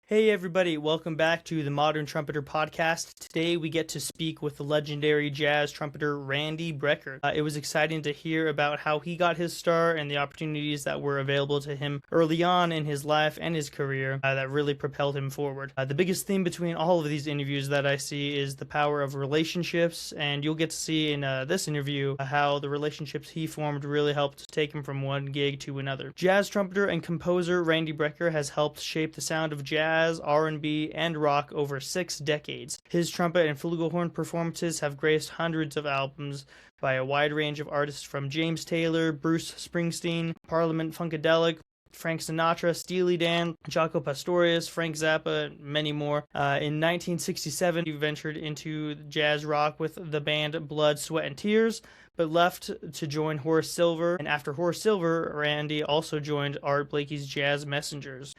Hey everybody, welcome back to the Modern Trumpeter Podcast. Today we get to speak with the legendary jazz trumpeter Randy Brecker. It was exciting to hear about how he got his start and the opportunities that were available to him early on in his life and his career that really propelled him forward. The biggest theme between all of these interviews that I see is the power of relationships, and you'll get to see in this interview how the relationships he formed really helped take him from one gig to another. Jazz trumpeter and composer Randy Brecker has helped shape the sound of jazz, R&B, and rock over 6 decades. His trumpet and flugelhorn performances have graced hundreds of albums by a wide range of artists from James Taylor, Bruce Springsteen, Parliament Funkadelic, Frank Sinatra, Steely Dan, Jaco Pastorius, Frank Zappa, and many more. In 1967, he ventured into jazz rock with the band Blood, Sweat, and Tears, but left to join Horace Silver, and after Horace Silver, Randy also joined Art Blakey's Jazz Messengers.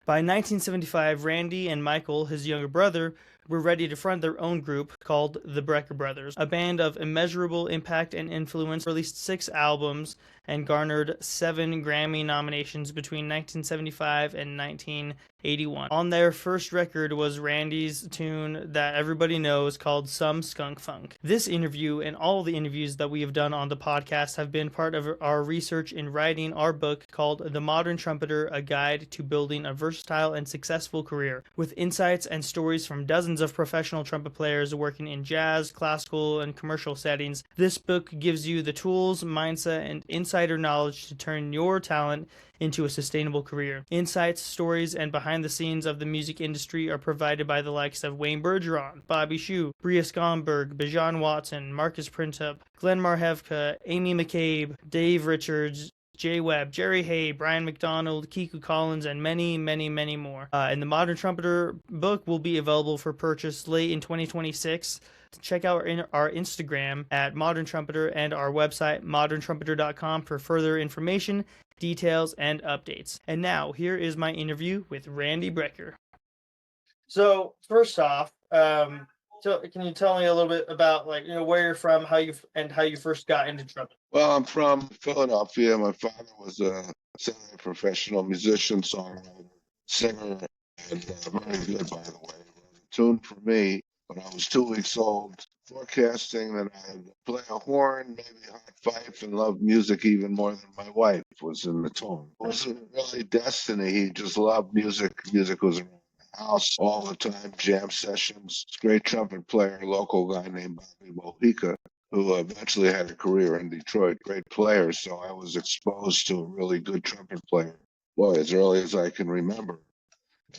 By 1975, Randy and Michael, his younger brother, were ready to front their own group called the Brecker Brothers. A band of immeasurable impact and influence, released 6 albums and garnered 7 Grammy nominations between 1975 and 1981. On their first record was Randy's tune that everybody knows called Some Skunk Funk. This interview and all the interviews that we have done on the podcast have been part of our research in writing our book called The Modern Trumpeter, A Guide to Building a Versatile and Successful Career, with insights and stories from dozens of professional trumpet players working in jazz, classical, and commercial settings. This book gives you the tools, mindset, and insider knowledge to turn your talent into a sustainable career. Insights, stories, and behind the scenes of the music industry are provided by the likes of Wayne Bergeron, Bobby Shue, Bria Skomberg, Bijan Watson, Marcus Printup, Glenn Marhevka, Amy McCabe, Dave Richards, Jay Webb, Jerry Hay, Brian McDonald, Kiku Collins, and many, many, many more. And the Modern Trumpeter book will be available for purchase late in 2026. Check out our Instagram at Modern Trumpeter and our website, moderntrumpeter.com, for further information, details, and updates. And now, here is my interview with Randy Brecker. So, first off, so can you tell me a little bit about where you're from, how you first got into trumpet? Well, I'm from Philadelphia. My father was a semi-professional musician, songwriter, singer, and very good, by the way. He wrote a tune for me when I was 2 weeks old, forecasting that I'd play a horn, maybe a hot fife, and love music even more than my wife was in the tune. It wasn't really destiny. He just loved music. Music was around the house all the time, jam sessions. Great trumpet player, local guy named Bobby Mojica, who eventually had a career in Detroit. Great player, so I was exposed to a really good trumpet player, boy, as early as I can remember.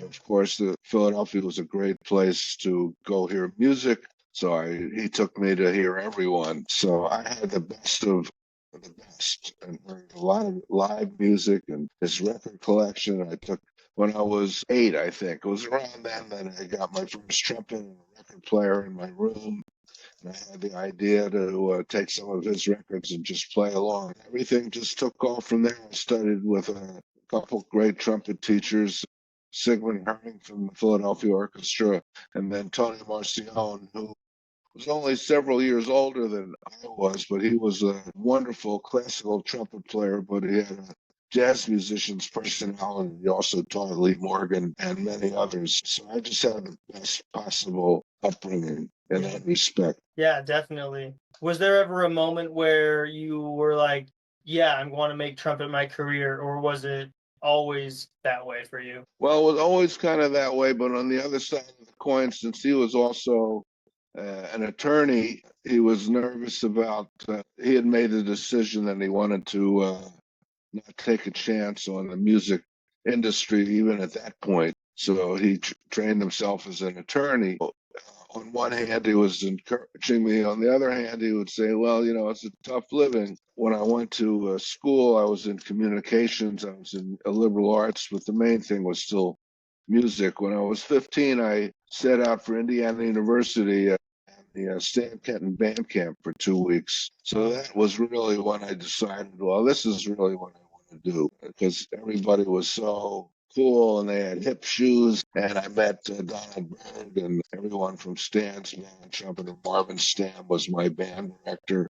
Of course, Philadelphia was a great place to go hear music, so he took me to hear everyone. So I had the best of the best and heard a lot of live music, and his record collection I took when I was 8, I think. It was around then that I got my first trumpet and a record player in my room. And I had the idea to take some of his records and just play along. Everything just took off from there. I studied with a couple great trumpet teachers, Sigmund Herring from the Philadelphia Orchestra, and then Tony Marcion, who was only several years older than I was, but he was a wonderful classical trumpet player, but he had a jazz musician's personality. He also taught Lee Morgan and many others. So I just had the best possible upbringing in that respect. Yeah, definitely. Was there ever a moment where you were like, yeah, I'm going to make trumpet my career, or was it always that way for you? Well, it was always kind of that way, but on the other side of the coin, since he was also an attorney, he was nervous about, he had made a decision that he wanted to not take a chance on the music industry, even at that point. So he trained himself as an attorney. On one hand, he was encouraging me. On the other hand, he would say, well, it's a tough living. When I went to school, I was in communications. I was in liberal arts, but the main thing was still music. When I was 15, I set out for Indiana University at the Stan Kenton band camp for 2 weeks. So that was really when I decided, well, this is really what I want to do, because everybody was so cool and they had hip shoes. And I met Donald Byrd and everyone from Stan's band, trumpeter Marvin Stam was my band director.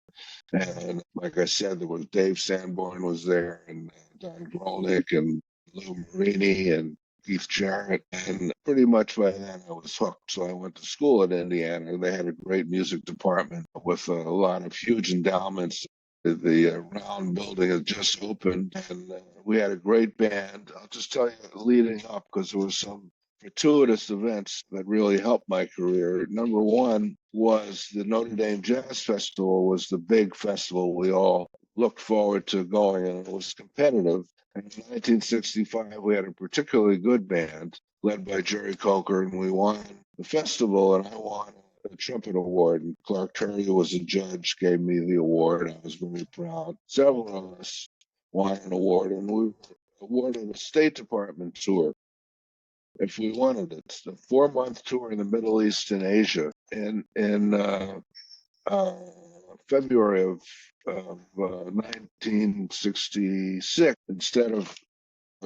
And like I said, there was Dave Sanborn was there, and Don Grolnick and Lou Marini and Keith Jarrett, and pretty much by then I was hooked. So I went to school at Indiana. They had a great music department with a lot of huge endowments. The round building had just opened, and we had a great band. I'll just tell you, leading up, because there was some fortuitous events that really helped my career. Number one was the Notre Dame Jazz Festival was the big festival we all looked forward to going, and it was competitive. And in 1965, we had a particularly good band led by Jerry Coker, and we won the festival, and I won a trumpet award. And Clark Terry, who was a judge, gave me the award. I was very proud. Several of us won an award, and we were awarded a State Department tour if we wanted it. It's a 4-month tour in the Middle East and Asia. And in uh, February of 1966, instead of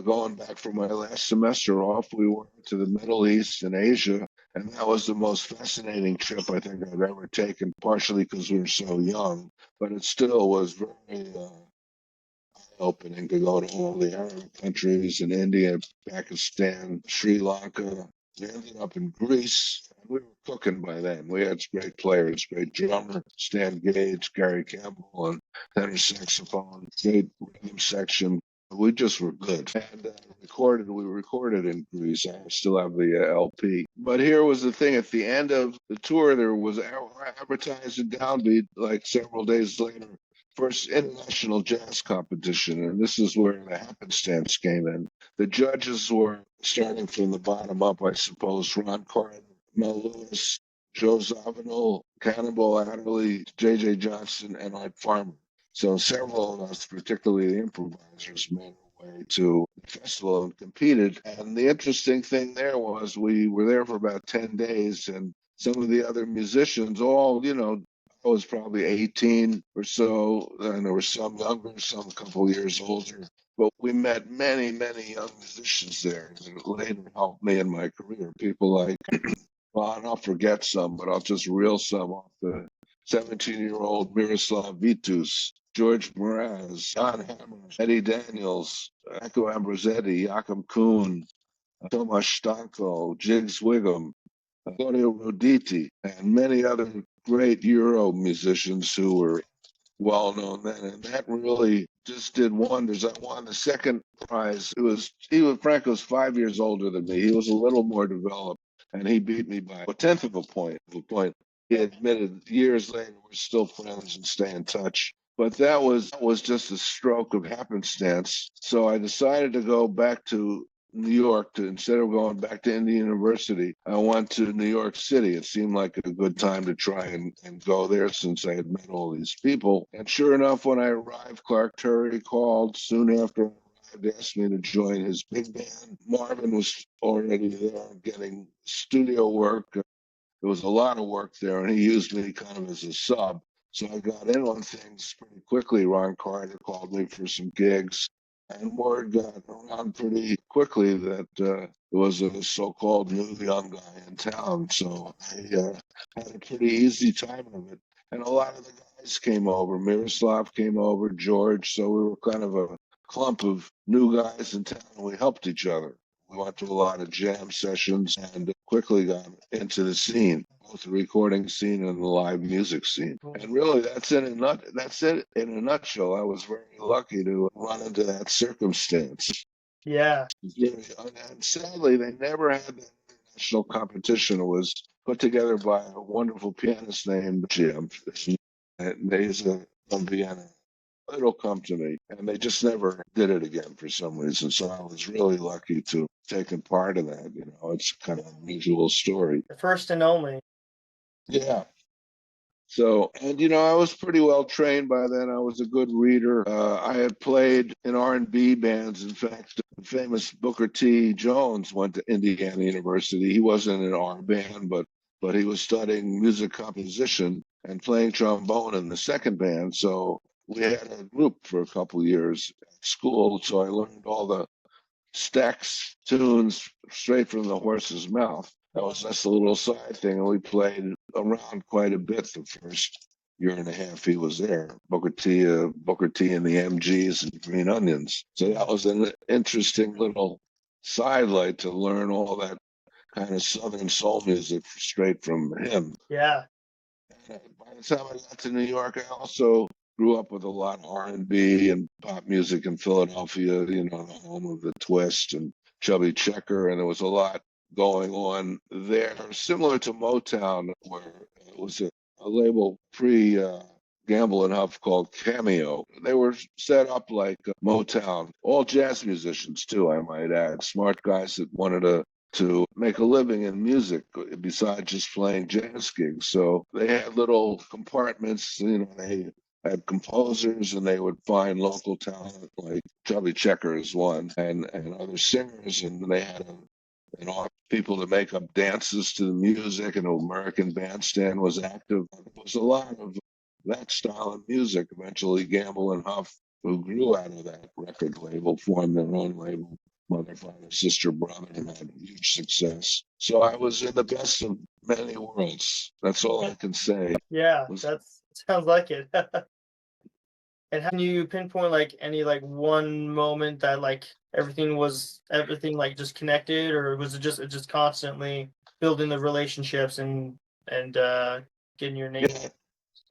going back for my last semester off, we went to the Middle East and Asia. And that was the most fascinating trip I think I've ever taken, partially because we were so young, but it still was very opening to go to all the Arab countries in India, Pakistan, Sri Lanka. We ended up in Greece. We were cooking by then. We had great players, great drummer, Stan Gage, Gary Campbell, and tenor saxophone, great rhythm section. We just were good. And we recorded in Greece. I still have the LP. But here was the thing. At the end of the tour, there was advertised in Downbeat, like several days later, first international jazz competition, and this is where the happenstance came in. The judges were starting from the bottom up, I suppose. Ron Carter, Mel Lewis, Joe Zawinul, Cannonball Adderley, J.J. Johnson, and Art Farmer. So several of us, particularly the improvisers, made our way to the festival and competed. And the interesting thing there was we were there for about 10 days, and some of the other musicians, all, I was probably 18 or so, and there were some younger, some a couple of years older. But we met many, many young musicians there that later helped me in my career. People like, well, I'll forget some, but I'll just reel some off. The 17-year-old Miroslav Vitus, George Mraz, John Hammer, Eddie Daniels, Echo Ambrosetti, Joachim Kuhn, Tomasz Stanko, Jiggs Wiggum, Claudio Roditi, and many other great Euro musicians who were well known then. And that really just did wonders. I won the second prize. Frank was 5 years older than me. He was a little more developed, and he beat me by a tenth of a point. He admitted years later we're still friends and stay in touch. But that was just a stroke of happenstance. So I decided to go back to New York instead of going back to Indiana University. I went to New York City. It seemed like a good time to try and go there since I had met all these people. And sure enough, when I arrived, Clark Terry called soon after I arrived, asked me to join his big band. Marvin was already there getting studio work. There was a lot of work there, and he used me kind of as a sub. So I got in on things pretty quickly. Ron Carter called me for some gigs, and word got around pretty quickly that there was a so-called new young guy in town. So I had a pretty easy time of it. And a lot of the guys came over. Miroslav came over, George. So we were kind of a clump of new guys in town, and we helped each other. We went to a lot of jam sessions and quickly got into the scene, both the recording scene and the live music scene. And really, that's it in a nutshell. I was very lucky to run into that circumstance. Yeah. And sadly, they never had that international competition. It was put together by a wonderful pianist named Jim. He's from Vienna. It'll come to me. And they just never did it again for some reason. So I was really lucky to have taken part of that. It's kind of an unusual story. The first and only. Yeah. So, and I was pretty well trained by then. I was a good reader. I had played in R&B bands. In fact, the famous Booker T. Jones went to Indiana University. He wasn't in our band, but he was studying music composition and playing trombone in the second band. So we had a group for a couple of years at school. So I learned all the Stax tunes straight from the horse's mouth. That was just a little side thing, and we played around quite a bit the first year and a half he was there. Booker T and the MGs and Green Onions. So that was an interesting little sidelight to learn all that kind of Southern soul music straight from him. Yeah. By the time I got to New York, I also grew up with a lot of R&B and pop music in Philadelphia, the home of the Twist and Chubby Checker, and there was a lot going on there, similar to Motown, where it was a label Gamble and Huff called Cameo. They were set up like Motown, all jazz musicians too, I might add, smart guys that wanted to make a living in music besides just playing jazz gigs. So they had little compartments, they had composers and they would find local talent like Chubby Checker is one and other singers, and they had people to make up dances to the music, and American Bandstand was active. There was a lot of that style of music. Eventually Gamble and Huff, who grew out of that record label, formed their own label, mother, father, sister, brother, and had huge success. So I was in the best of many worlds. That's all I can say. Yeah, that sounds like it. And how can you pinpoint like any like one moment that like everything like just connected, or was it just constantly building the relationships and getting your name? Yeah,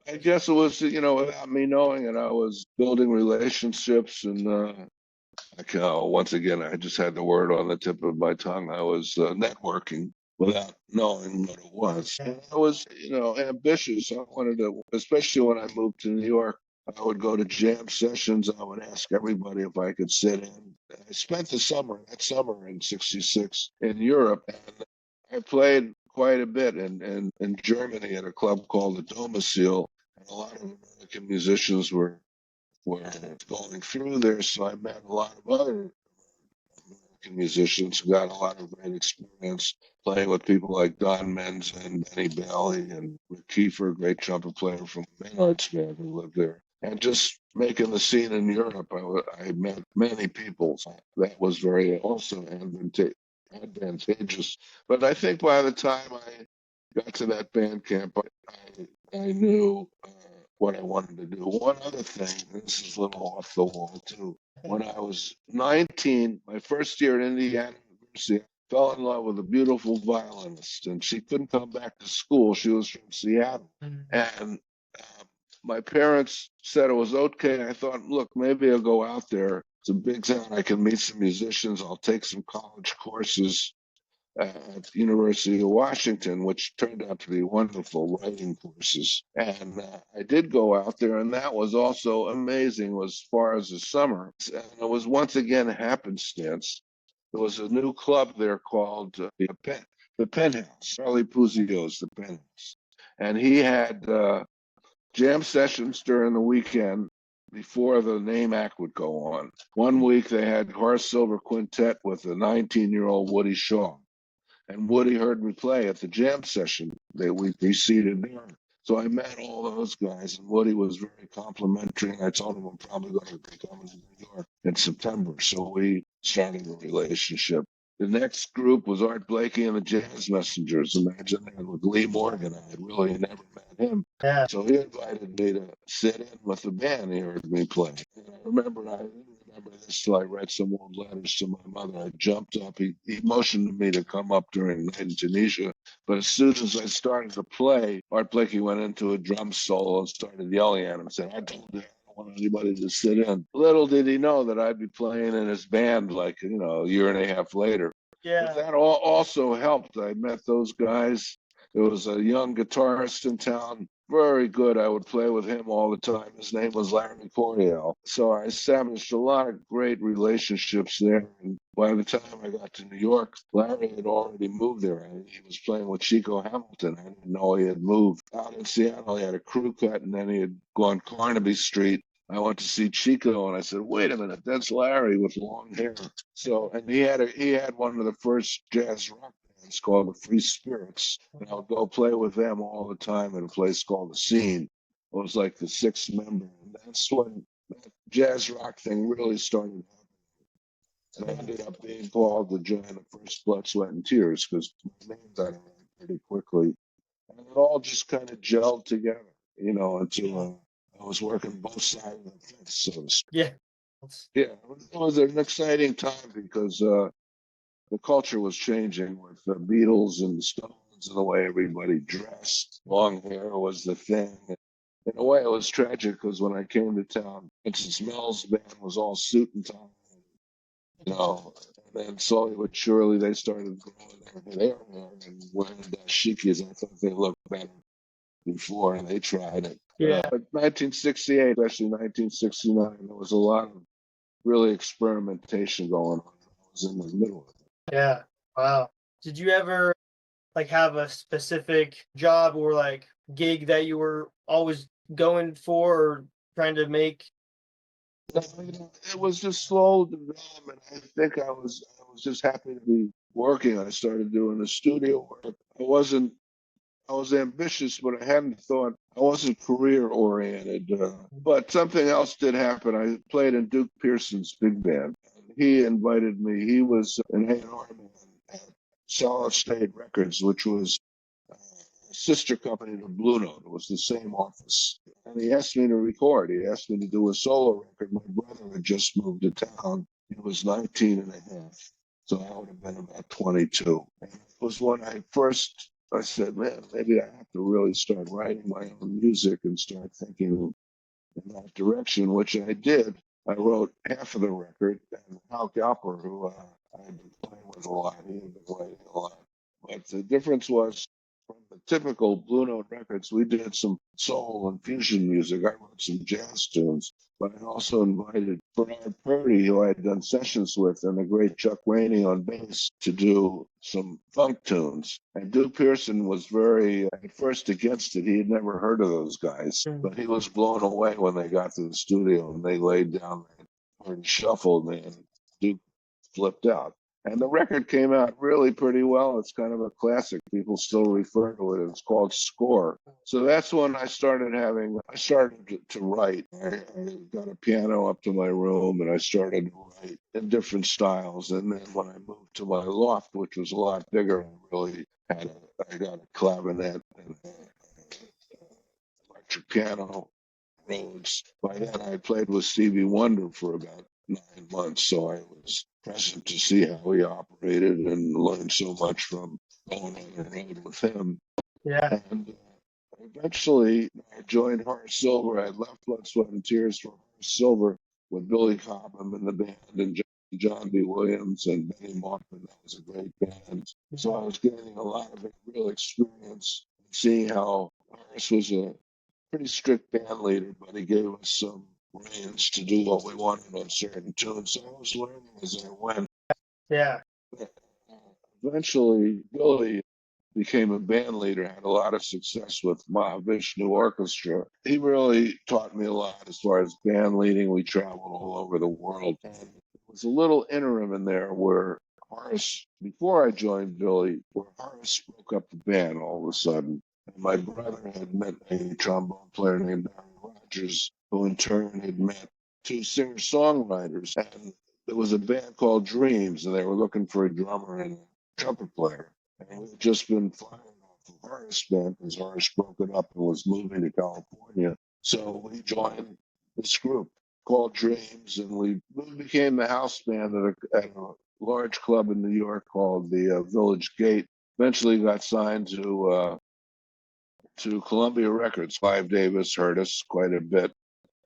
I guess it was, without me knowing it, I was building relationships and once again, I just had the word on the tip of my tongue. I was networking without knowing what it was. And I was, ambitious. I wanted to, especially when I moved to New York, I would go to jam sessions. I would ask everybody if I could sit in. I spent that summer in '66 in Europe, and I played quite a bit in Germany at a club called the Domicile. And a lot of American musicians were going through there, so I met a lot of other American musicians who got a lot of great experience playing with people like Don Menza and Benny Bailey and Rick Kiefer, a great trumpet player from Maynard's band who lived there. And just making the scene in Europe, I met many people. That was very also advantageous. But I think by the time I got to that band camp, I knew what I wanted to do. One other thing, this is a little off the wall too. When I was 19, my first year at Indiana University, I fell in love with a beautiful violinist, and she couldn't come back to school. She was from Seattle. And my parents said it was okay. I thought, look, maybe I'll go out there. It's a big town. I can meet some musicians. I'll take some college courses at the University of Washington, which turned out to be wonderful writing courses. And I did go out there, and that was also amazing as far as the summer. And it was once again a happenstance. There was a new club there called the Penthouse, Charlie Puzios, the Penthouse. And he had jam sessions during the weekend before the name act would go on. One week they had Horace Silver Quintet with a 19-year-old Woody Shaw. And Woody heard me play at the jam session that we preceded there. So I met all those guys, and Woody was very complimentary. And I told him I'm probably going to be coming to New York in September. So we started a relationship. The next group was Art Blakey and the Jazz Messengers. Imagine that, with Lee Morgan. I had really never met him. Yeah. So he invited me to sit in with the band. He heard me play. And I didn't remember this till I read some old letters to my mother. I jumped up. He motioned to me to come up during the night in Tunisia. But as soon as I started to play, Art Blakey went into a drum solo and started yelling at him and said, I told you, want anybody to sit in. Little did he know that I'd be playing in his band like, a year and a half later. Yeah. But that also helped. I met those guys. There was a young guitarist in town, very good. I would play with him all the time. His name was Larry Coriel. So I established a lot of great relationships there. And by the time I got to New York, Larry had already moved there. He was playing with Chico Hamilton. I didn't know he had moved. Out in Seattle, he had a crew cut, and then he had gone Carnaby Street. I went to see Chico, and I said, "Wait a minute, that's Larry with long hair." So, and he had one of the first jazz rock bands called the Free Spirits, and I would go play with them all the time at a place called the Scene. It was like the sixth member, and that's when that jazz rock thing really started happening. And I ended up being called to join the first Blood, Sweat, and Tears because my name got around pretty quickly, and it all just kind of gelled together, until I was working both sides of the fence, so to speak. Yeah. Yeah, it was an exciting time because the culture was changing with the Beatles and the Stones and the way everybody dressed. Long hair was the thing. In a way, it was tragic because when I came to town, Vincent Mel's band was all suit and tie, you know. And then slowly but surely, they started growing their hair and wearing dashikis. I thought they looked better before, and they tried it. Yeah. But 1968, especially 1969, there was a lot of really experimentation going on. I was in the middle of it. Yeah. Wow. Did you ever like have a specific job or like gig that you were always going for or trying to make? It was just slow development. I think I was just happy to be working. I started doing the studio work. I was ambitious, but I hadn't thought, I wasn't career oriented. But something else did happen. I played in Duke Pearson's big band. He invited me. He was an A&R man at Solid State Records, which was a sister company to Blue Note. It was the same office. And he asked me to record. He asked me to do a solo record. My brother had just moved to town. He was 19 and a half. So I would have been about 22. And it was when I said, man, maybe I have to really start writing my own music and start thinking in that direction, which I did. I wrote half of the record, and Hal Galper, who I had been playing with a lot, he had been writing a lot. But the difference was from the typical Blue Note records, we did some soul and fusion music. I wrote some jazz tunes, but I also invited Bernard Purdy, who I had done sessions with, and the great Chuck Rainey on bass to do some funk tunes. And Duke Pearson was very, at first, against it. He had never heard of those guys, but he was blown away when they got to the studio and they laid down and shuffled, and Duke flipped out. And the record came out really pretty well. It's kind of a classic. People still refer to it. It's called Score. So that's when I started to write. I got a piano up to my room and I started to write in different styles. And then when I moved to my loft, which was a lot bigger, I got a clavinet and electric piano. Rhodes. By then I played with Stevie Wonder for about 9 months, so I was present to see how he operated and learned so much from going on the road with him. Yeah. And eventually I joined Horace Silver. I left Blood, Sweat, and Tears for Horace Silver with Billy Cobham in the band and John B. Williams and Benny Maupin. That was a great band. So I was getting a lot of real experience, seeing how Horace was a pretty strict band leader, but he gave us some reins to do what we wanted on certain tunes. So I was learning as I went. Yeah. Eventually, Billy became a band leader, had a lot of success with Mahavishnu Orchestra. He really taught me a lot as far as band leading. We traveled all over the world. And there was a little interim in there where Horace, before I joined Billy, where Horace broke up the band all of a sudden. And my brother had met a trombone player named Barry Rogers, who in turn had met two singer-songwriters. And there was a band called Dreams, and they were looking for a drummer and a trumpet player. And we've just been firing off the Horace band because Horace broke it up and was moving to California. So we joined this group called Dreams, and we became the house band at a large club in New York called the Village Gate. Eventually got signed to Columbia Records. Clive Davis heard us quite a bit,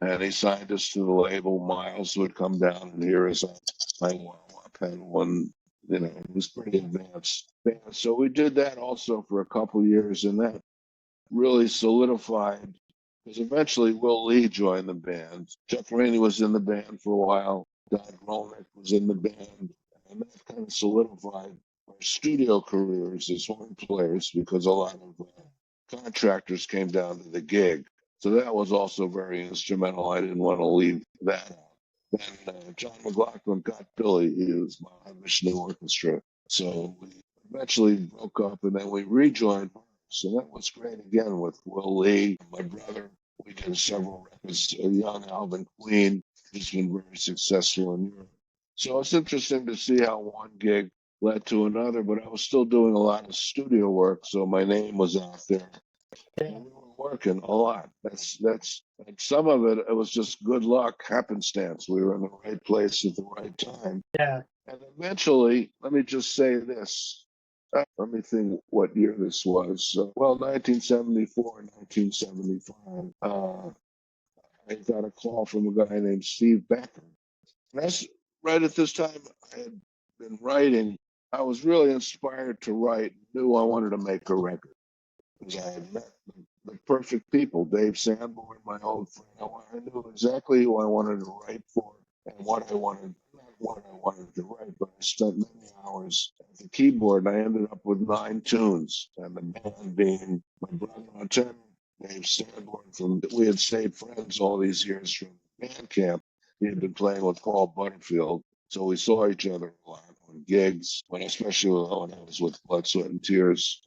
and he signed us to the label. Miles would come down and hear us on wah-wah pen one. It was pretty advanced. So we did that also for a couple years, and that really solidified, because eventually Will Lee joined the band. Chuck Rainey was in the band for a while. Don Rolnick was in the band, and that kind of solidified our studio careers as horn players, because a lot of contractors came down to the gig. So that was also very instrumental. I didn't want to leave that out. Then John McLaughlin got Billy. He was my Vishnu Orchestra. So we eventually broke up, and then we rejoined. So that was great again with Will Lee, my brother. We did several records. A young Alvin Queen, who's been very successful in Europe. So it's interesting to see how one gig led to another, but I was still doing a lot of studio work, so my name was out there. And we were working a lot. And some of it was just good luck, happenstance. We were in the right place at the right time. Yeah. And eventually, let me just say this. Let me think what year this was. 1974, 1975. I got a call from a guy named Steve Becker. And that's right at this time I had been writing. I was really inspired to write, knew I wanted to make a record because I had met the perfect people. Dave Sanborn, my old friend. I knew exactly who I wanted to write for and what I wanted, not what I wanted to write, but I spent many hours at the keyboard and I ended up with 9 tunes. And the band being my brother on tenor, Dave Sanborn, we had stayed friends all these years from band camp. He had been playing with Paul Butterfield. So we saw each other a lot on gigs, especially when I was with Blood, Sweat, and Tears.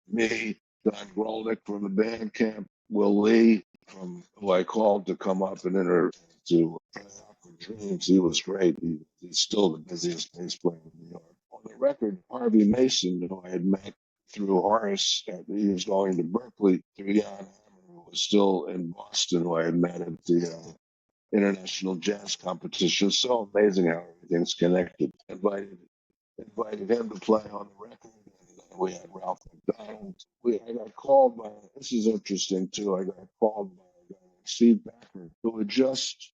Me, Don Grolnick from the band camp, Will Lee, who I called to come up and enter to Opera Dreams. He was great. He's still the busiest bass player in New York. On the record, Harvey Mason, who I had met through Horace, he was going to Berkeley, through Jan Hammer, who was still in Boston, who I had met at the International Jazz Competition. So amazing how everything's connected. Invited him to play on the record. And we had Ralph McDonald. I got called by, this is interesting too, I got called by a guy named Steve Becker, who had just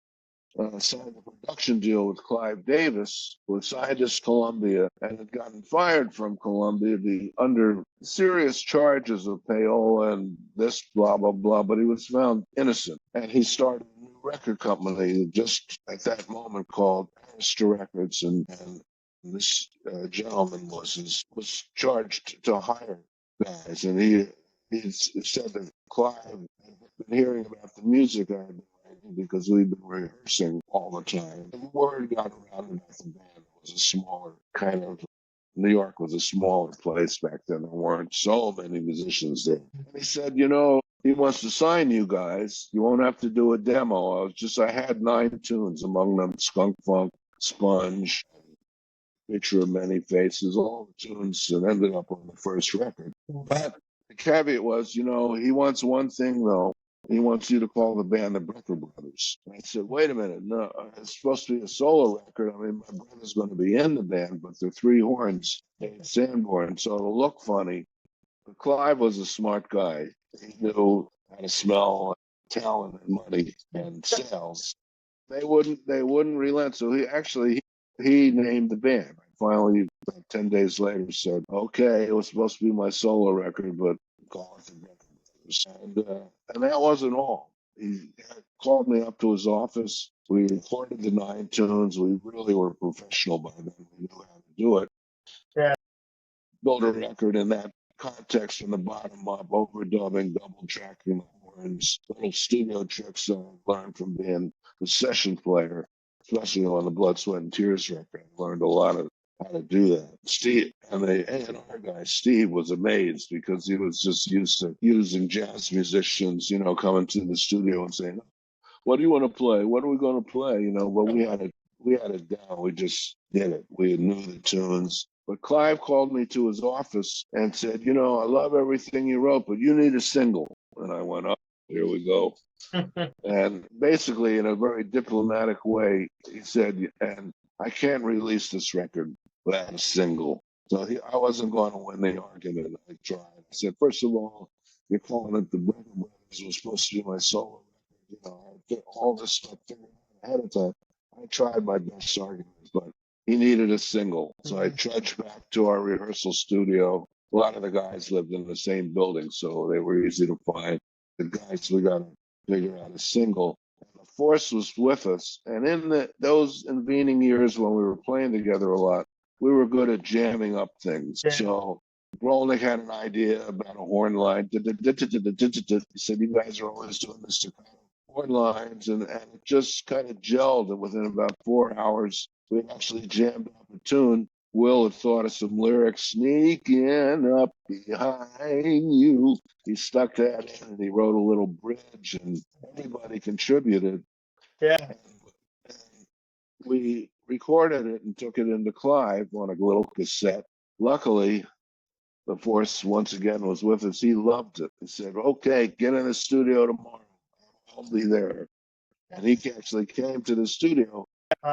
signed a production deal with Clive Davis, who had signed us Columbia and had gotten fired from Columbia under serious charges of payola and this, blah, blah, blah, but he was found innocent. And he started a new record company just at that moment called Arista Records. And this gentleman was charged to hire guys. And he said that Clive had been hearing about the music I had been writing because we'd been rehearsing all the time. And word got around that the band was a smaller kind of, New York was a smaller place back then. There weren't so many musicians there. And he said, he wants to sign you guys. You won't have to do a demo. I had 9 tunes, among them Skunk Funk, Sponge, Picture of Many Faces, all the tunes that ended up on the first record. But the caveat was, he wants one thing though. He wants you to call the band the Brecker Brothers. And I said, wait a minute, no, it's supposed to be a solo record. I mean, my brother's going to be in the band, but they're 3 horns, Sanborn, so it'll look funny. But Clive was a smart guy. He knew how to smell talent and money and sales. They wouldn't relent. So he named the band. I finally, about 10 days later, said, okay, it was supposed to be my solo record, but call it the Brecker Brothers. And that wasn't all. He called me up to his office. We recorded the 9 tunes. We really were professional by then. We knew how to do it. Yeah. Built a record in that context from the bottom up, overdubbing, double tracking the horns, little studio tricks I learned from being the session player, especially on the Blood, Sweat, and Tears record. I learned a lot of how to do that. Steve and the A&R guy, Steve, was amazed because he was just used to using jazz musicians, coming to the studio and saying, what do you want to play? What are we going to play? But we had it down. We just did it. We knew the tunes. But Clive called me to his office and said, I love everything you wrote, but you need a single. And I went, oh, here we go. And basically, in a very diplomatic way, he said, and I can't release this record without a single. So I wasn't going to win the argument. I tried. I said, first of all, you're calling it the Brecker Brothers. It was supposed to be my solo record. I get all this stuff figured out ahead of time. I tried my best arguments, but he needed a single. So I trudged back to our rehearsal studio. A lot of the guys lived in the same building, so they were easy to find. The guys, we got to figure out a single. And the force was with us. And in those intervening years when we were playing together a lot, we were good at jamming up things. Yeah. So Rolnick had an idea about a horn line. He said, you guys are always doing this to horn lines. And it just kind of gelled. And within about 4 hours, we actually jammed up a tune. Will had thought of some lyrics, sneaking up behind you. He stuck that in and he wrote a little bridge and everybody contributed. Yeah. And we recorded it and took it into Clive on a little cassette. Luckily, the force once again was with us. He loved it. He said, okay, get in the studio tomorrow. I'll be there. And he actually came to the studio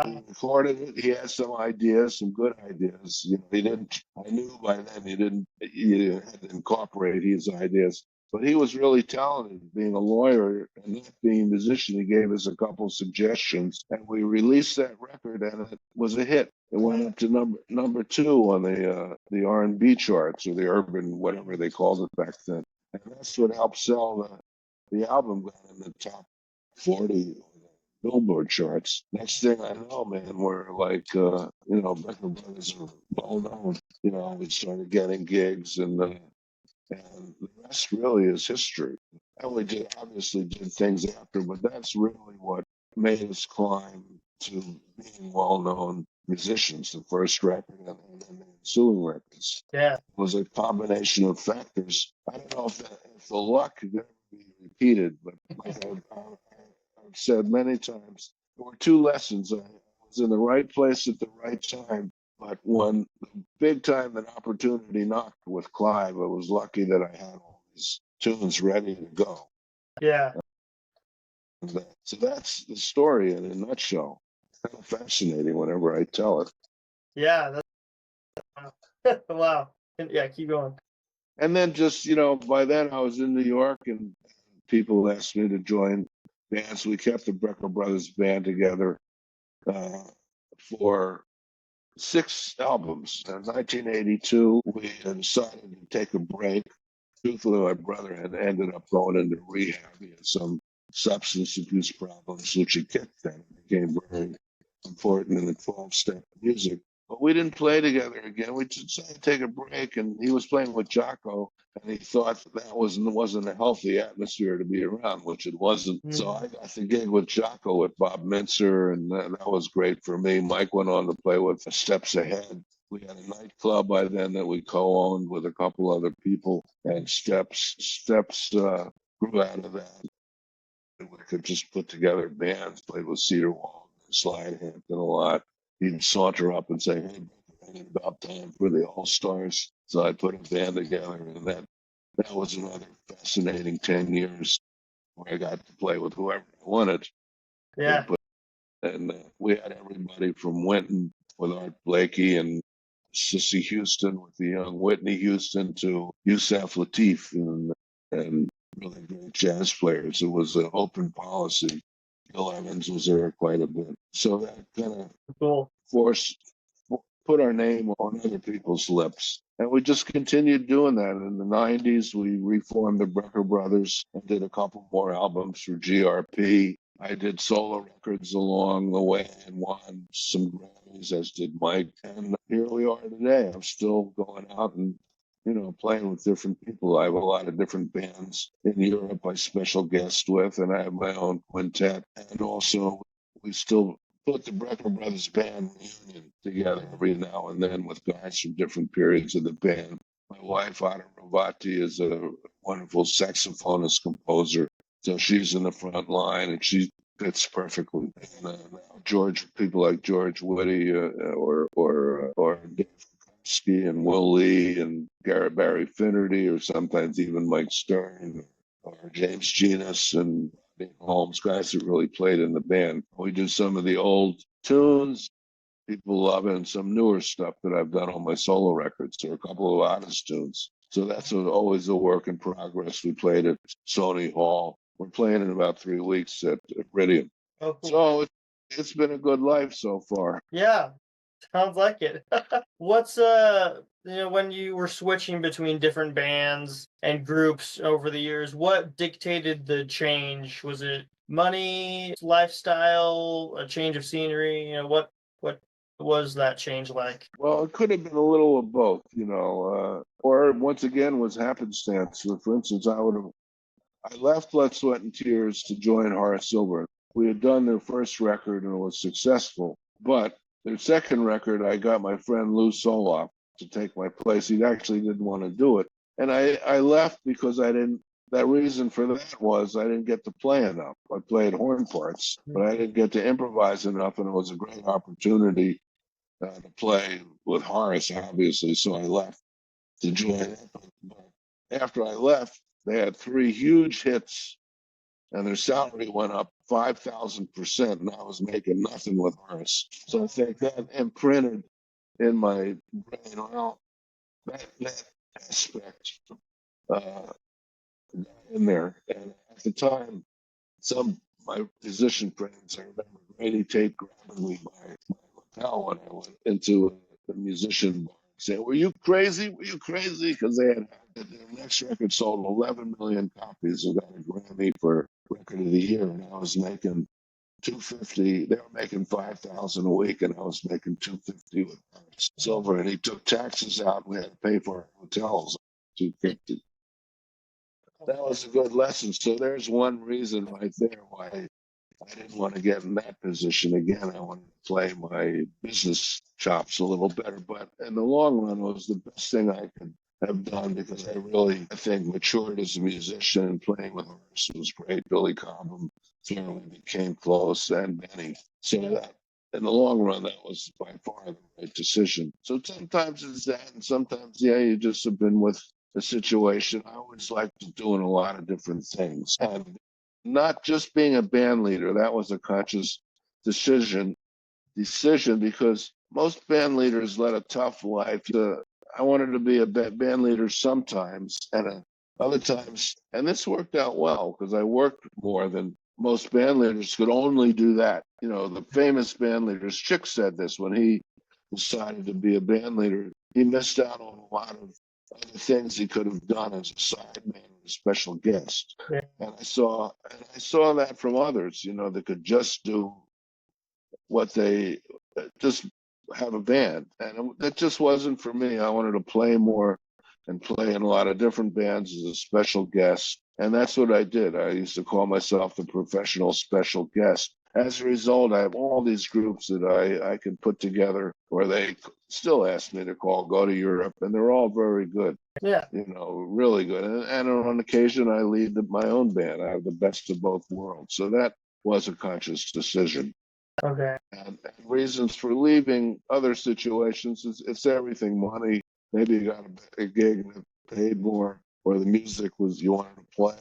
He recorded it. He had some ideas, some good ideas. He didn't. I knew by then he didn't. He had to incorporate his ideas. But he was really talented, being a lawyer and not being a musician. He gave us a couple suggestions, and we released that record, and it was a hit. It went up to number two on the R&B charts, or the urban, whatever they called it back then. And that's what helped sell the album. Got in the top 40 Billboard charts. Next thing I know, man, we're like, Brecker Brothers are well known. We started getting gigs, and the rest really is history. And we obviously did things after, but that's really what made us climb to being well-known musicians. The first record and then the ensuing records. Yeah. It was a combination of factors. I don't know if the luck could ever be repeated, but like I've said many times, there were two lessons. I was in the right place at the right time, but when the big time an opportunity knocked with Clive, I was lucky that I had all these tunes ready to go. Yeah. So that's the story in a nutshell. It's kind of fascinating whenever I tell it. Yeah. That's wow. Yeah, keep going. And then just, by then I was in New York and people asked me to join bands. We kept the Brecker Brothers band together for 6 albums. In 1982, we decided to take a break. Truthfully, my brother had ended up going into rehab. He had some substance abuse problems, which he kicked then. It became very important in the 12-step music. But we didn't play together again. We decided to take a break, and he was playing with Jocko, and he thought that wasn't a healthy atmosphere to be around, which it wasn't. Mm-hmm. So I got the gig with Jocko with Bob Mintzer, and that was great for me. Mike went on to play with Steps Ahead. We had a nightclub by then that we co-owned with a couple other people, and Steps grew out of that. And we could just put together bands, played with Cedar Wall, Slide Hampton a lot. He'd saunter up and say, "Hey, it's about time for the All-Stars." So I put a band together, and that was another fascinating 10 years where I got to play with whoever I wanted. Yeah. And we had everybody from Winton with Art Blakey and Sissy Houston with the young Whitney Houston to Yusef Lateef and really great jazz players. It was an open policy. Bill Evans was there quite a bit. So that kind of put our name on other people's lips. And we just continued doing that. In the 90s, we reformed the Brecker Brothers and did a couple more albums for GRP. I did solo records along the way and won some Grammys, as did Mike. And here we are today. I'm still going out and playing with different people. I have a lot of different bands in Europe I special guest with, and I have my own quintet. And also, we still put the Brecker Brothers band reunion together every now and then with guys from different periods of the band. My wife, Anna Ravati, is a wonderful saxophonist composer. So she's in the front line, and she fits perfectly. And people like George Whitty or Dave and Will Lee and Barry Finnerty, or sometimes even Mike Stern or James Genus and Holmes, guys that really played in the band. We do some of the old tunes people love it, and some newer stuff that I've done on my solo records. There are a couple of artist tunes. So that's always a work in progress. We played at Sony Hall. We're playing in about 3 weeks at Iridium. Oh, cool. So it's been a good life so far. Yeah. Sounds like it. What's when you were switching between different bands and groups over the years, what dictated the change? Was it money, lifestyle, a change of scenery? What was that change like? Well, it could have been a little of both, or once again was happenstance. For instance, I left Blood, Sweat, and Tears to join Horace Silver. We had done their first record and it was successful, but their second record, I got my friend Lou Soloff to take my place. He actually didn't want to do it. And I left because that reason for that was I didn't get to play enough. I played horn parts, but I didn't get to improvise enough, and it was a great opportunity to play with Horace, obviously, so I left to join it. But after I left, they had 3 huge hits, and their salary went up 5,000%, and I was making nothing with Horace. So I think that imprinted in my brain. Well, that aspect uh, in there. And at the time, my musician friends, I remember Randy tape grabbing me by my lapel when I went into the musician bar, saying, "Were you crazy? Were you crazy?" Because they had their next record sold 11 million copies and got a Grammy for Record of the Year, and I was making 250. They were making 5,000 a week, and I was making 250 with silver. And he took taxes out. We had to pay for our hotels. 250. That was a good lesson. So there's one reason right there why I didn't want to get in that position again. I wanted to play my business chops a little better. But in the long run, it was the best thing I could have done because I think, matured as a musician, and playing with Horace was great. Billy Cobham clearly became close, and Benny. So that in the long run, that was by far the right decision. So sometimes it's that, and sometimes, yeah, you just have been with the situation. I always liked doing a lot of different things. And not just being a band leader. That was a conscious decision because most band leaders led a tough life. I wanted to be a band leader sometimes, and other times, and this worked out well because I worked more than most band leaders could only do that. You know, the famous band leaders, Chick said this when he decided to be a band leader. He missed out on a lot of other things he could have done as a sideman or a special guest. Yeah. And I saw that from others, you know, that could just do what they just have a band. And that just wasn't for me. I wanted to play more and play in a lot of different bands as a special guest. And that's what I did. I used to call myself the professional special guest. As a result, I have all these groups that I could put together where they still ask me to go to Europe, and they're all very good. Yeah. You know, really good. And on occasion, I lead my own band. I have the best of both worlds. So that was a conscious decision. Okay. And reasons for leaving other situations is it's everything. Money. Maybe you got a gig that paid more, or the music was you wanted to play.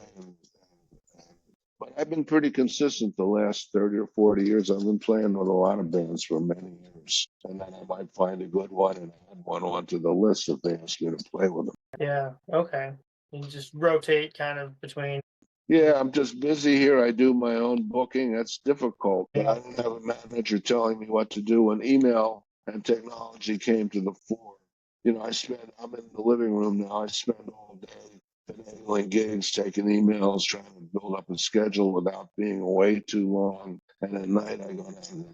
But I've been pretty consistent the last 30 or 40 years. I've been playing with a lot of bands for many years. And then I might find a good one and add one onto the list if they ask me to play with them. Yeah. Okay. You just rotate kind of between. Yeah, I'm just busy here. I do my own booking. That's difficult. But I don't have a manager telling me what to do. When email and technology came to the fore, you know, I'm in the living room now. I spend all day handling gigs, taking emails, trying to build up a schedule without being away too long. And at night, I go down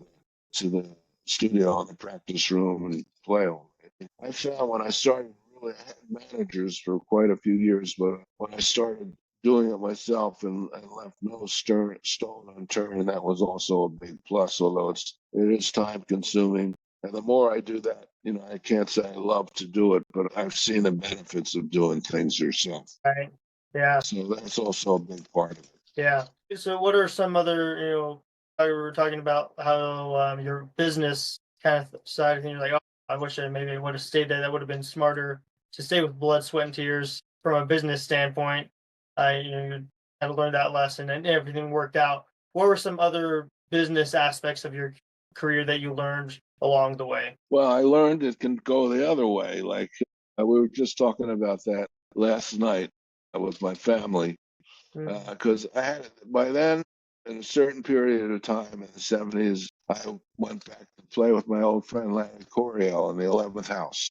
to the studio in the practice room and play all day. I found when I started, really, I had managers for quite a few years, but when I started doing it myself and left no stone unturned, and that was also a big plus, although it is time consuming. And the more I do that, you know, I can't say I love to do it, but I've seen the benefits of doing things yourself. Right. Yeah. So that's also a big part of it. Yeah. So what are some other, we were talking about how your business kind of side of things, you're like, oh, I wish I maybe would have stayed there. That would have been smarter to stay with blood, sweat, and tears from a business standpoint. You had to learn that lesson and everything worked out. What were some other business aspects of your career that you learned along the way? Well, I learned it can go the other way. Like we were just talking about that last night with my family, because I had by then, in a certain period of time in the 70s, I went back to play with my old friend Larry Coryell in the 11th House.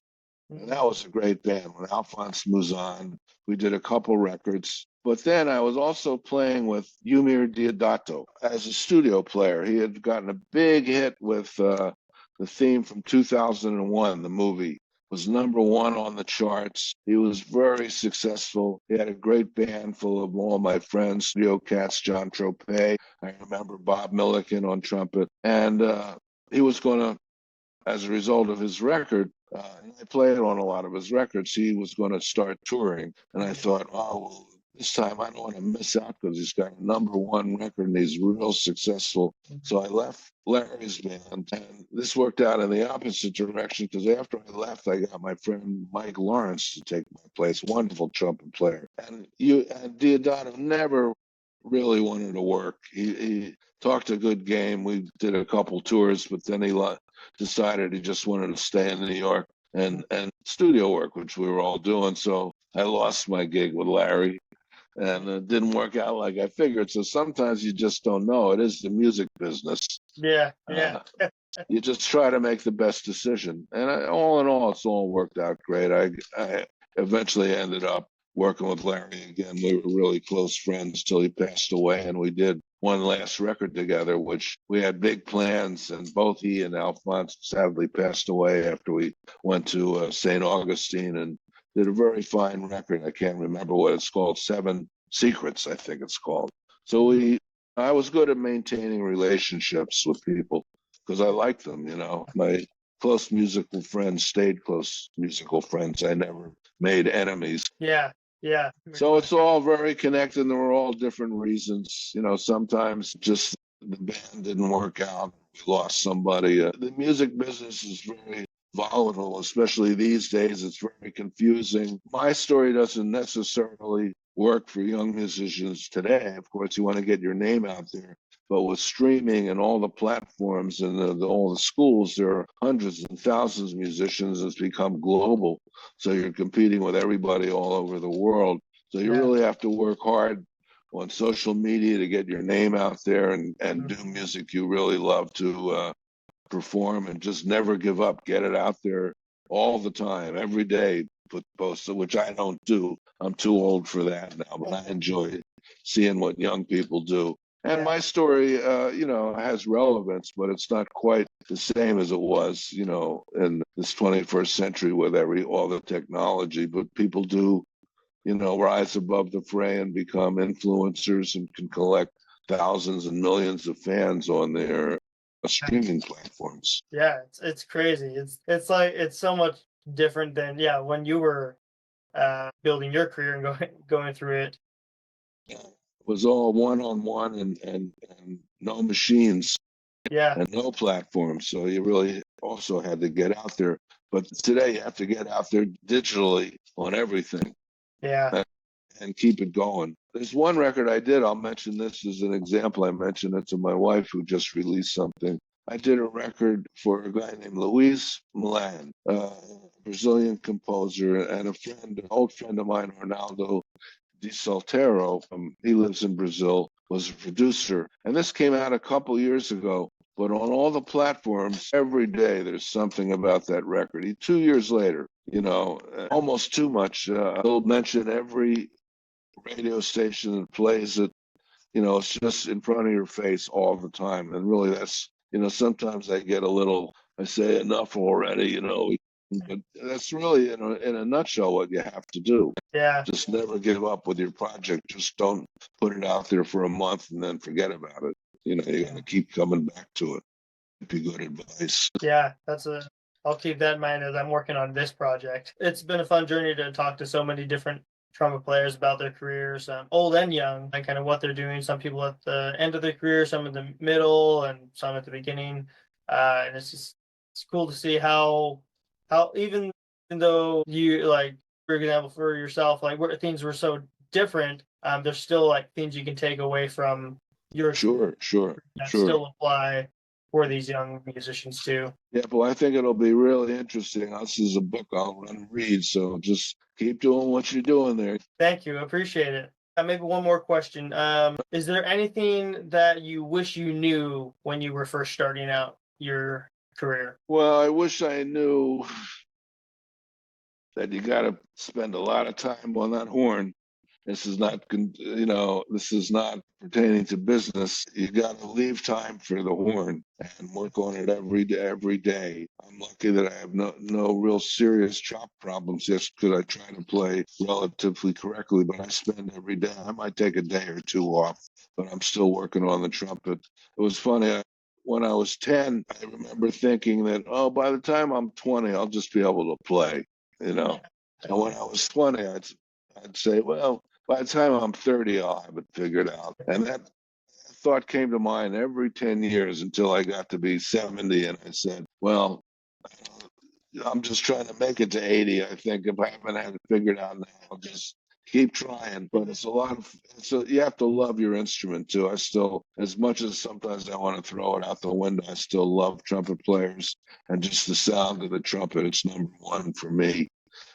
And that was a great band. When Alphonse Mouzon, we did a couple records. But then I was also playing with Eumir Deodato as a studio player. He had gotten a big hit with the theme from 2001, the movie. Was number one on the charts. He was very successful. He had a great band full of all my friends, studio cats, John Tropez. I remember Bob Milliken on trumpet. And he was going to, as a result of his record, and I played on a lot of his records, he was going to start touring. And I thought, oh, well, this time I don't want to miss out because he's got a number one record and he's real successful. So I left Larry's band, and this worked out in the opposite direction because after I left, I got my friend Mike Lawrence to take my place, wonderful trumpet player. And Deodato never really wanted to work. He talked a good game. We did a couple tours, but then decided he just wanted to stay in New York and studio work, which we were all doing. So I lost my gig with Larry, and it didn't work out like I figured. So sometimes you just don't know. It is the music business. Yeah, Uh, you just try to make the best decision. And all in all, it's all worked out great. I eventually ended up working with Larry again. We were really close friends till he passed away, and we did one last record together, which we had big plans. And both he and Alphonse sadly passed away after we went to St. Augustine and did a very fine record. I can't remember what it's called. Seven Secrets, I think it's called. So I was good at maintaining relationships with people because I like them, you know. My close musical friends stayed close musical friends. I never made enemies. yeah, yeah. So it's all very connected, and there were all different reasons. You know, sometimes just the band didn't work out. We lost somebody. The music business is very volatile, especially these days. It's very confusing. My story doesn't necessarily work for young musicians today. Of course, you want to get your name out there. But with streaming and all the platforms and all the schools, there are hundreds and thousands of musicians. It's become global. So you're competing with everybody all over the world. So you really have to work hard on social media to get your name out there and do music you really love to perform, and just never give up. Get it out there all the time, every day. Put posts, which I don't do. I'm too old for that now, but I enjoy seeing what young people do. And my story, has relevance, but it's not quite the same as it was, in this 21st century with all the technology. But people do, rise above the fray and become influencers and can collect thousands and millions of fans on their streaming platforms. Yeah, it's crazy. It's so much different than when you were building your career and going through it. It was all one-on-one and no machines and no platforms. So you really also had to get out there. But today you have to get out there digitally on everything. Yeah. And keep it going. There's one record I did. I'll mention this as an example. I mentioned it to my wife who just released something. I did a record for a guy named Luis Milan, a Brazilian composer, and an old friend of mine, Arnaldo Di Soltero. He lives in Brazil, was a producer. And this came out a couple years ago. But on all the platforms, every day there's something about that record. 2 years later, almost too much. He'll mention every radio station that plays it. It's just in front of your face all the time. And really, that's, sometimes I get I say enough already, but that's really in a nutshell what you have to do. Yeah. Just never give up with your project. Just don't put it out there for a month and then forget about it. You got to keep coming back to it. Be good advice. Yeah, I'll keep that in mind as I'm working on this project. It's been a fun journey to talk to so many different trumpet players about their careers, old and young, and kind of what they're doing. Some people at the end of their career, some in the middle, and some at the beginning. And it's cool to see how even though you, like, for example, for yourself, like, where things were so different, there's still like things you can take away from your sure still apply for these young musicians too. Yeah, well, I think it'll be really interesting. This is a book I'll run and read, so just keep doing what you're doing there. Thank you. Appreciate it. Maybe one more question. Is there anything that you wish you knew when you were first starting out your career? Well, I wish I knew that you got to spend a lot of time on that horn. This is not, this is not pertaining to business. You got to leave time for the horn and work on it every day. I'm lucky that I have no real serious chop problems just because I try to play relatively correctly, but I spend every day. I might take a day or two off, but I'm still working on the trumpet. It was funny. When I was 10, I remember thinking that, by the time I'm 20, I'll just be able to play, And when I was 20, I'd say, well, by the time I'm 30, I'll have it figured out. And that thought came to mind every 10 years until I got to be 70. And I said, well, I'm just trying to make it to 80. I think if I haven't had it figured out now, I'll just keep trying, but it's a lot of, you have to love your instrument too. I still, as much as sometimes I want to throw it out the window, I still love trumpet players and just the sound of the trumpet. It's number one for me.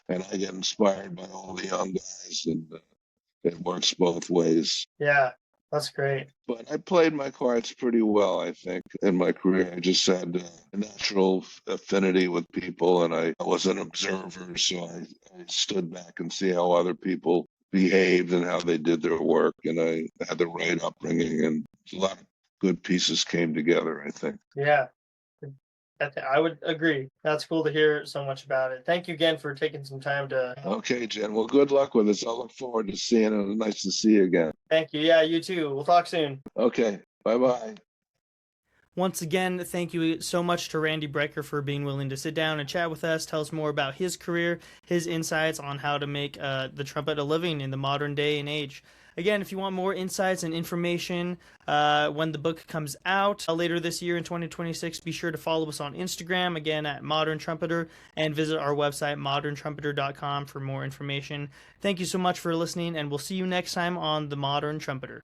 And I get inspired by all the young guys, and it works both ways. Yeah, that's great. But I played my cards pretty well, I think, in my career. I just had a natural affinity with people, and I was an observer, so I stood back and see how other people behaved and how they did their work, and I had the right upbringing, and a lot of good pieces came together, I think. Yeah. I would agree. That's cool to hear so much about it. Thank you again for taking some time to. Okay, Jen. Well, good luck with this. I look forward to seeing it. Nice to see you again. Thank you. Yeah, you too. We'll talk soon. Okay. Bye-bye. Once again, thank you so much to Randy Brecker for being willing to sit down and chat with us, tell us more about his career, his insights on how to make the trumpet a living in the modern day and age. Again, if you want more insights and information when the book comes out later this year in 2026, be sure to follow us on Instagram, again at Modern Trumpeter, and visit our website, moderntrumpeter.com, for more information. Thank you so much for listening, and we'll see you next time on The Modern Trumpeter.